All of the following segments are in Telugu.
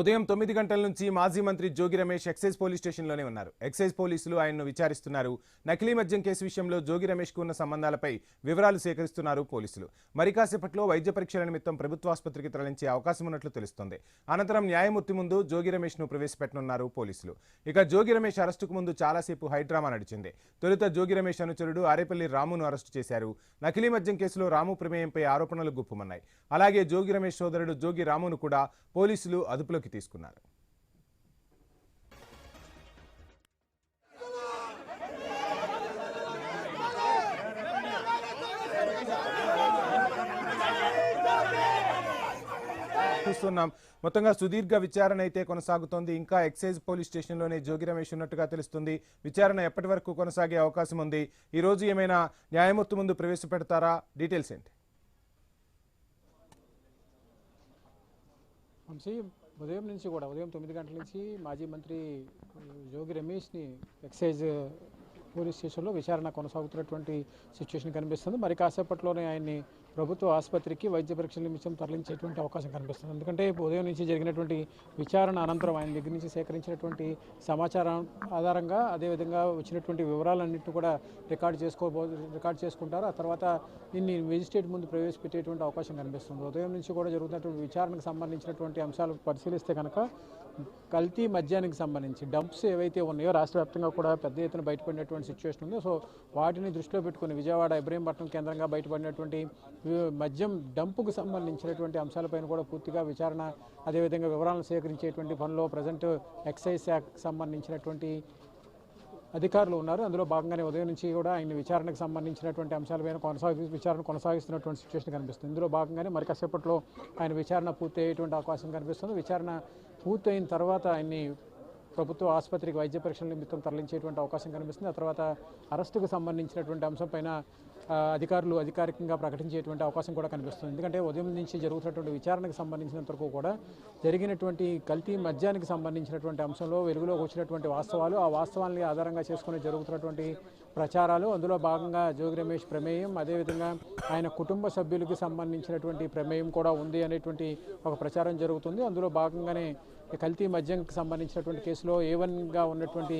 ఉదయం 9 గంటల నుంచి మాజీ మంత్రి జోగి రమేష్ ఎక్సైజ్ పోలీస్ స్టేషన్లోనే ఉన్నారు. ఎక్సైజ్ పోలీసులు ఆయన్ను విచారిస్తున్నారు. నకిలీ మద్యం కేసు విషయంలో జోగి రమేష్కు ఉన్న సంబంధాలపై వివరాలు సేకరిస్తున్నారు పోలీసులు. మరి కాసేపట్లో వైద్య పరీక్షల నిమిత్తం ప్రభుత్వ ఆసుపత్రికి తరలించే అవకాశం ఉన్నట్లు తెలుస్తోంది. అనంతరం న్యాయమూర్తి ముందు జోగి రమేష్ను ప్రవేశపెట్టనున్నారు పోలీసులు. ఇక జోగి రమేష్ అరెస్టుకు ముందు చాలాసేపు హైడ్రామా నడిచింది. తొలుత జోగి రమేష్ అనుచరుడు ఆరేపల్లి రామును అరెస్టు చేశారు. నకిలీ మద్యం కేసులో రాము ప్రమేయంపై ఆరోపణలు గుప్పుమన్నాయి. అలాగే జోగి రమేష్ సోదరుడు జోగి రామును కూడా పోలీసులు అదుపులోకి తీసుకున్నారు. చూస్తున్నాం మొత్తంగా సుదీర్ఘ విచారణ అయితే కొనసాగుతోంది. ఇంకా ఎక్సైజ్ పోలీస్ స్టేషన్లోనే జోగి రమేష్ ఉన్నట్టుగా తెలుస్తుంది. విచారణ ఎప్పటి వరకు కొనసాగే అవకాశం ఉంది? ఈ రోజు ఏమైనా న్యాయమూర్తి ముందు ప్రవేశపెడతారా? డీటెయిల్స్ ఏంటి? ఉదయం నుంచి కూడా ఉదయం 9 గంటల నుంచి మాజీ మంత్రి జోగి రమేష్ని ఎక్సైజ్ పోలీస్ స్టేషన్లో విచారణ కొనసాగుతున్నటువంటి సిచ్యువేషన్ కనిపిస్తుంది. మరి కాసేపట్లోనే ఆయన్ని ప్రభుత్వ ఆసుపత్రికి వైద్య పరీక్షల నిమిత్తం తరలించేటువంటి అవకాశం కనిపిస్తుంది. ఎందుకంటే ఉదయం నుంచి జరిగినటువంటి విచారణ అనంతరం ఆయన దగ్గర నుంచి సేకరించినటువంటి సమాచారం ఆధారంగా అదేవిధంగా వచ్చినటువంటి వివరాలన్నింటినీ కూడా రికార్డ్ చేసుకుంటారు. ఆ తర్వాత దీన్ని మేజిస్ట్రేట్ ముందు ప్రవేశపెట్టేటువంటి అవకాశం కనిపిస్తుంది. ఉదయం నుంచి కూడా జరుగుతున్నటువంటి విచారణకు సంబంధించినటువంటి అంశాలు పరిశీలిస్తే కనుక కల్తీ మద్యానికి సంబంధించి డంప్స్ ఏవైతే ఉన్నాయో రాష్ట్ర వ్యాప్తంగా కూడా పెద్ద ఎత్తున బయటపడినటువంటి సిచ్యువేషన్ ఉంది. సో వాటిని దృష్టిలో పెట్టుకుని విజయవాడ ఇబ్రహీంపట్నం కేంద్రంగా బయటపడినటువంటి మద్యం డంపుకు సంబంధించినటువంటి అంశాలపైన కూడా పూర్తిగా విచారణ అదేవిధంగా వివరాలను సేకరించేటువంటి పనిలో ప్రజెంట్ ఎక్సైజ్ శాఖకు సంబంధించినటువంటి అధికారులు ఉన్నారు. అందులో భాగంగానే ఉదయం నుంచి కూడా ఆయన విచారణకు సంబంధించినటువంటి అంశాలపైన విచారణ కొనసాగిస్తున్నటువంటి సిచ్యువేషన్ కనిపిస్తుంది. ఇందులో భాగంగానే మరి కాసేపట్లో ఆయన విచారణ పూర్తి అయ్యేటువంటి అవకాశం కనిపిస్తుంది. విచారణ పూర్తయిన తర్వాత ఆయన్ని ప్రభుత్వ ఆసుపత్రికి వైద్య పరీక్షల నిమిత్తం తరలించేటువంటి అవకాశం కనిపిస్తుంది. ఆ తర్వాత అరెస్టుకు సంబంధించినటువంటి అంశంపైన అధికారులు అధికారికంగా ప్రకటించేటువంటి అవకాశం కూడా కనిపిస్తుంది. ఎందుకంటే ఉదయం నుంచి జరుగుతున్నటువంటి విచారణకు సంబంధించినంత వరకు కూడా జరిగినటువంటి కల్తీ మద్యానికి సంబంధించినటువంటి అంశంలో వెలుగులోకి వచ్చినటువంటి వాస్తవాలు, ఆ వాస్తవాన్ని ఆధారంగా చేసుకుని జరుగుతున్నటువంటి ప్రచారాలు, అందులో భాగంగా జోగి రమేష్ ప్రమేయం, అదేవిధంగా ఆయన కుటుంబ సభ్యులకు సంబంధించినటువంటి ప్రమేయం కూడా ఉంది అనేటువంటి ఒక ప్రచారం జరుగుతుంది. అందులో భాగంగానే కల్తీ మద్యంకి సంబంధించినటువంటి కేసులో A1గా ఉన్నటువంటి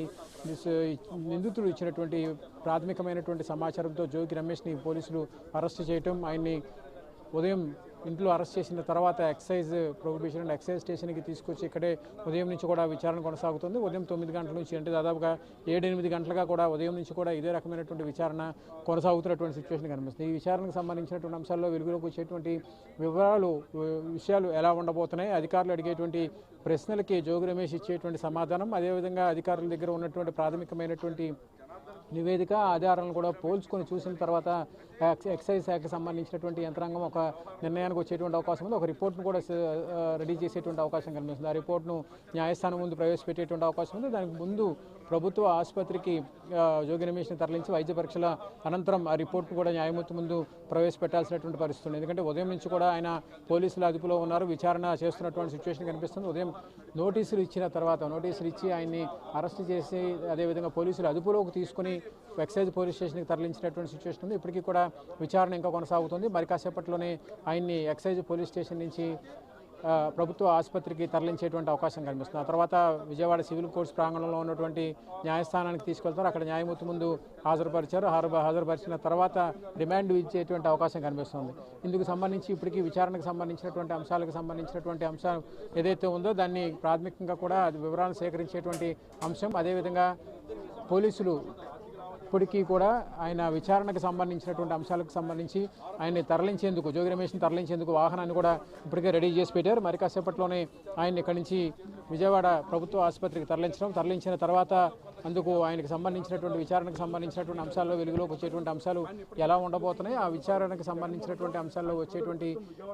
నిందితుడు ఇచ్చినటువంటి ప్రాథమికమైనటువంటి సమాచారంతో జోగి రమేష్ని పోలీసులు అరెస్టు చేయటం, ఆయన్ని ఉదయం ఇంట్లో అరెస్ట్ చేసిన తర్వాత ఎక్సైజ్ ప్రొహిబిషన్ అండ్ ఎక్సైజ్ స్టేషన్కి తీసుకొచ్చి ఇక్కడే ఉదయం నుంచి కూడా విచారణ కొనసాగుతుంది. ఉదయం 9 గంటల నుంచి అంటే దాదాపుగా 7-8 గంటలుగా కూడా ఉదయం నుంచి కూడా ఇదే రకమైనటువంటి విచారణ కొనసాగుతున్నటువంటి సిచ్యువేషన్ కనిపిస్తుంది. ఈ విచారణకు సంబంధించినటువంటి అంశాల్లో వెలుగులోకి వచ్చేటువంటి విషయాలు ఎలా ఉండబోతున్నాయి, అధికారులు అడిగేటువంటి ప్రశ్నలకి జోగి రమేష్ ఇచ్చేటువంటి సమాధానం, అదేవిధంగా అధికారుల దగ్గర ఉన్నటువంటి ప్రాథమికమైనటువంటి నివేదిక ఆధారాలను కూడా పోల్చుకొని చూసిన తర్వాత ఎక్సైజ్ శాఖకు సంబంధించినటువంటి యంత్రాంగం ఒక నిర్ణయానికి వచ్చేటువంటి అవకాశం ఉంది. ఒక రిపోర్ట్ను కూడా రెడీ చేసేటువంటి అవకాశం కనిపిస్తుంది. ఆ రిపోర్ట్ను న్యాయస్థానం ముందు ప్రవేశపెట్టేటువంటి అవకాశం ఉంది. దానికి ముందు ప్రభుత్వ ఆసుపత్రికి జోగి రమేష్ని తరలించి వైద్య పరీక్షల అనంతరం ఆ రిపోర్ట్ను కూడా న్యాయమూర్తి ముందు ప్రవేశపెట్టాల్సినటువంటి పరిస్థితి ఉంది. ఎందుకంటే ఉదయం నుంచి కూడా ఆయన పోలీసుల అదుపులో ఉన్నారు, విచారణ చేస్తున్నటువంటి సిచ్యువేషన్ కనిపిస్తుంది. ఉదయం నోటీసులు ఇచ్చిన తర్వాత నోటీసులు ఇచ్చి ఆయన్ని అరెస్ట్ చేసి అదేవిధంగా పోలీసులు అదుపులోకి తీసుకుని ఎక్సైజ్ పోలీస్ స్టేషన్కి తరలించినటువంటి సిచ్యువేషన్ ఉంది. ఇప్పటికీ కూడా విచారణ ఇంకా కొనసాగుతుంది. మరి కాసేపట్లోనే ఆయన్ని ఎక్సైజ్ పోలీస్ స్టేషన్ నుంచి ప్రభుత్వ ఆసుపత్రికి తరలించేటువంటి అవకాశం కనిపిస్తుంది. ఆ తర్వాత విజయవాడ సివిల్ కోర్ట్స్ ప్రాంగణంలో ఉన్నటువంటి న్యాయస్థానానికి తీసుకెళ్తారు. అక్కడ న్యాయమూర్తి ముందు హాజరుపరిచిన తర్వాత రిమాండ్ ఇచ్చేటువంటి అవకాశం కనిపిస్తుంది. ఇందుకు సంబంధించి ఇప్పటికీ విచారణకు సంబంధించినటువంటి అంశం ఏదైతే ఉందో దాన్ని ప్రాథమికంగా కూడా వివరాలు సేకరించేటువంటి అంశం, అదేవిధంగా పోలీసులు ఇప్పటికీ కూడా ఆయన విచారణకు సంబంధించినటువంటి అంశాలకు సంబంధించి ఆయన్ని తరలించేందుకు జోగి రమేష్ని తరలించేందుకు వాహనాన్ని కూడా ఇప్పటికే రెడీ చేసి పెట్టారు. మరి కాసేపట్లోనే ఆయన్ని ఇక్కడి నుంచి విజయవాడ ప్రభుత్వ ఆసుపత్రికి తరలించిన తర్వాత అందుకు ఆయనకు సంబంధించినటువంటి విచారణకు సంబంధించినటువంటి అంశాల్లో వెలుగులోకి వచ్చేటువంటి అంశాలు ఎలా ఉండబోతున్నాయి, ఆ విచారణకు సంబంధించినటువంటి అంశాల్లో వచ్చేటువంటి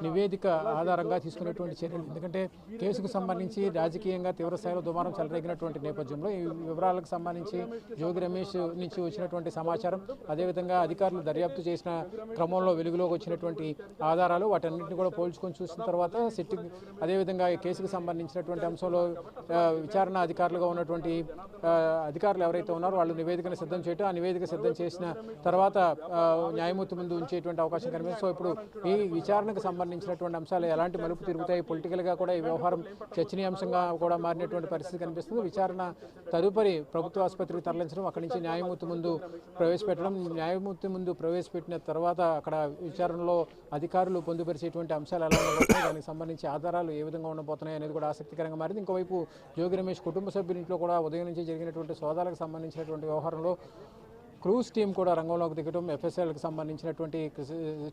నివేదిక ఆధారంగా తీసుకునేటువంటి చర్యలు. ఎందుకంటే కేసుకు సంబంధించి రాజకీయంగా తీవ్రస్థాయిలో దుమారం చెలరేగినటువంటి నేపథ్యంలో ఈ వివరాలకు సంబంధించి జోగి రమేష్ నుంచి వచ్చినటువంటి సమాచారం, అదేవిధంగా అధికారులు దర్యాప్తు చేసిన క్రమంలో వెలుగులోకి వచ్చినటువంటి ఆధారాలు, వాటన్నింటినీ కూడా పోల్చుకొని చూసిన తర్వాత అదేవిధంగా ఈ కేసుకు సంబంధించినటువంటి అంశంలో విచారణ అధికారులుగా ఉన్నటువంటి అధికారులు ఎవరైతే ఉన్నారో వాళ్ళు నివేదికను సిద్ధం చేయటం, ఆ నివేదిక సిద్ధం చేసిన తర్వాత న్యాయమూర్తి ముందు ఉంచేటువంటి అవకాశం కనిపిస్తుంది. సో ఇప్పుడు ఈ విచారణకు సంబంధించినటువంటి అంశాలు ఎలాంటి మలుపు తిరుగుతాయి, పొలిటికల్గా కూడా ఈ వ్యవహారం చర్చనీయాంశంగా కూడా మారినటువంటి పరిస్థితి కనిపిస్తుంది. విచారణ తదుపరి ప్రభుత్వ ఆసుపత్రికి తరలించడం, అక్కడి నుంచి న్యాయమూర్తి ముందు ప్రవేశపెట్టడం, న్యాయమూర్తి ముందు ప్రవేశపెట్టిన తర్వాత అక్కడ విచారణలో అధికారులు పొందుపరిచేటువంటి అంశాలు ఎలా ఉండబోతున్నాయి, దానికి సంబంధించి ఆధారాలు ఏ విధంగా ఉండబోతున్నాయి అనేది కూడా ఆసక్తికరంగా మారింది. ఇంకోవైపు జోగి రమేష్ కుటుంబ సభ్యులింట్లో కూడా ఉదయం నుంచి జరిగినటువంటి సోదాలకు సంబంధించినటువంటి వ్యవహారంలో క్రూజ్ టీం కూడా రంగంలోకి దిగడం, ఎఫ్ఎస్ఎల్కి సంబంధించినటువంటి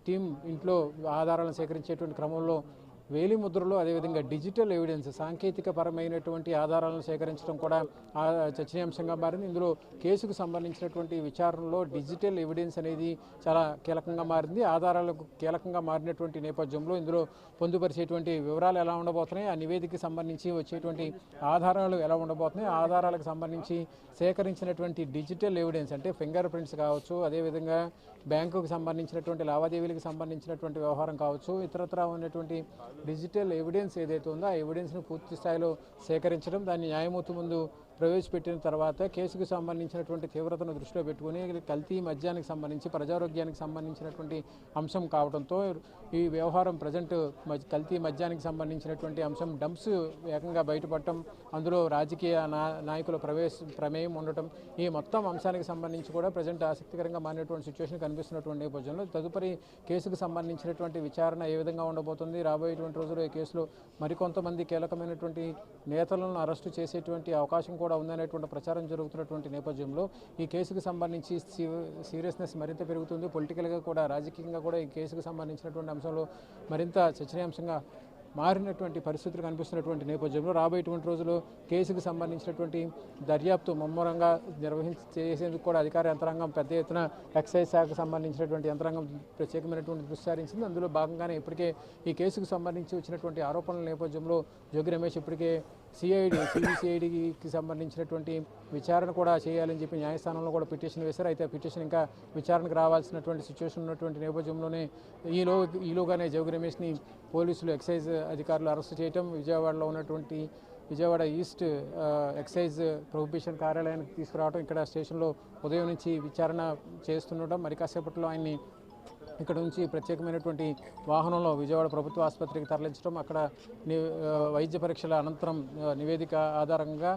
టీం ఇంట్లో ఆధారాలను సేకరించేటువంటి క్రమంలో వేలిముద్రలు, అదేవిధంగా డిజిటల్ ఎవిడెన్స్, సాంకేతిక పరమైనటువంటి ఆధారాలను సేకరించడం కూడా చర్చనీయాంశంగా మారింది. ఇందులో కేసుకు సంబంధించినటువంటి విచారణలో డిజిటల్ ఎవిడెన్స్ అనేది చాలా కీలకంగా మారింది. ఆధారాలకు కీలకంగా మారినటువంటి నేపథ్యంలో ఇందులో పొందుపరిచేటువంటి వివరాలు ఎలా ఉండబోతున్నాయి, ఆ నివేదికకి సంబంధించి వచ్చేటువంటి ఆధారాలు ఎలా ఉండబోతున్నాయి, ఆధారాలకు సంబంధించి సేకరించినటువంటి డిజిటల్ ఎవిడెన్స్ అంటే ఫింగర్ ప్రింట్స్ కావచ్చు, అదేవిధంగా బ్యాంకుకు సంబంధించినటువంటి లావాదేవీలకు సంబంధించినటువంటి వ్యవహారం కావచ్చు, ఇతరత్రా ఉన్నటువంటి డిజిటల్ ఎవిడెన్స్ ఏదైతే ఉందో ఆ ఎవిడెన్స్ను పూర్తి స్థాయిలో సేకరించడం, దాన్ని న్యాయమూర్తి ముందు ప్రవేశపెట్టిన తర్వాత కేసుకు సంబంధించినటువంటి తీవ్రతను దృష్టిలో పెట్టుకుని కల్తీ మద్యానికి సంబంధించి ప్రజారోగ్యానికి సంబంధించినటువంటి అంశం కావడంతో ఈ వ్యవహారం ప్రజెంట్ కల్తీ మద్యానికి సంబంధించినటువంటి అంశం డంప్స్ ఏకంగా బయటపడటం, అందులో రాజకీయ నాయకుల ప్రమేయం ఉండటం, ఈ మొత్తం అంశానికి సంబంధించి కూడా ప్రజెంట్ ఆసక్తికరంగా మారినటువంటి సిచ్యువేషన్ కనిపిస్తున్నటువంటి నేపథ్యంలో తదుపరి కేసుకు సంబంధించినటువంటి విచారణ ఏ విధంగా ఉండబోతుంది, రాబోయేటువంటి రోజుల్లో ఈ కేసులో మరికొంతమంది కీలకమైనటువంటి నేతలను అరెస్టు చేసేటువంటి అవకాశం కూడా ఉందనేటువంటి ప్రచారం జరుగుతున్నటువంటి నేపథ్యంలో ఈ కేసుకు సంబంధించి సీరియస్నెస్ మరింత పెరుగుతుంది. పొలిటికల్గా కూడా, రాజకీయంగా కూడా ఈ కేసుకు సంబంధించినటువంటి అంశంలో మరింత చర్చనీయాంశంగా మారినటువంటి పరిస్థితులు కనిపిస్తున్నటువంటి నేపథ్యంలో రాబోయేటువంటి రోజుల్లో కేసుకు సంబంధించినటువంటి దర్యాప్తు ముమ్మరంగా చేసేందుకు కూడా అధికార యంత్రాంగం పెద్ద ఎత్తున ఎక్సైజ్ శాఖకు సంబంధించినటువంటి యంత్రాంగం ప్రత్యేకమైనటువంటి దృష్టి సారించింది. అందులో భాగంగానే ఇప్పటికే ఈ కేసుకు సంబంధించి వచ్చినటువంటి ఆరోపణల నేపథ్యంలో జోగి రమేష్ ఇప్పటికే సిబిసిఐడికి సంబంధించినటువంటి విచారణ కూడా చేయాలని చెప్పి న్యాయస్థానంలో కూడా పిటిషన్ వేశారు. అయితే పిటిషన్ ఇంకా విచారణకు రావాల్సినటువంటి సిచ్యువేషన్ ఉన్నటువంటి నేపథ్యంలోనే ఈలోగానే జోగి రమేష్ని పోలీసులు, ఎక్సైజ్ అధికారులు అరెస్ట్ చేయటం, విజయవాడ ఈస్ట్ ఎక్సైజ్ ప్రొహిబిషన్ కార్యాలయానికి తీసుకురావడం, ఇక్కడ స్టేషన్లో ఉదయం నుంచి విచారణ చేస్తుండటం, మరి కాసేపట్లో ఆయన్ని ఇక్కడ నుంచి ప్రత్యేకమైనటువంటి వాహనంలో విజయవాడ ప్రభుత్వ ఆసుపత్రికి తరలించడం, అక్కడ వైద్య పరీక్షల అనంతరం నివేదిక ఆధారంగా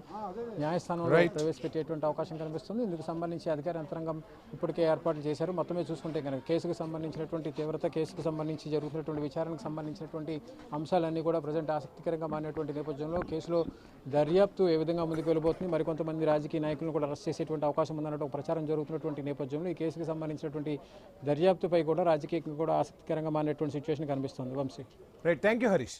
న్యాయస్థానంలో ప్రవేశపెట్టేటువంటి అవకాశం కనిపిస్తుంది. ఇందుకు సంబంధించి అధికార యంత్రాంగం ఇప్పటికే ఏర్పాట్లు చేశారు. మొత్తమే చూసుకుంటే కనుక కేసుకు సంబంధించినటువంటి తీవ్రత, కేసుకు సంబంధించి జరుగుతున్నటువంటి విచారణకు సంబంధించినటువంటి అంశాలన్నీ కూడా ప్రజెంట్ ఆసక్తికరంగా మారినటువంటి నేపథ్యంలో కేసులో దర్యాప్తు ఏ విధంగా ముందుకు వెళ్ళబోతుంది, మరికొంతమంది రాజకీయ నాయకులను కూడా అరెస్ట్ చేసేటువంటి అవకాశం ఉందన్నట్టు ఒక ప్రచారం జరుగుతున్నటువంటి నేపథ్యంలో ఈ కేసుకు సంబంధించినటువంటి దర్యాప్తుపై కూడా రాజకీయంగా కూడా ఆసక్తికరంగా మారినటువంటి సిచ్యువేషన్ కనిపిస్తుంది. Vamshi. Right, thank you Harish.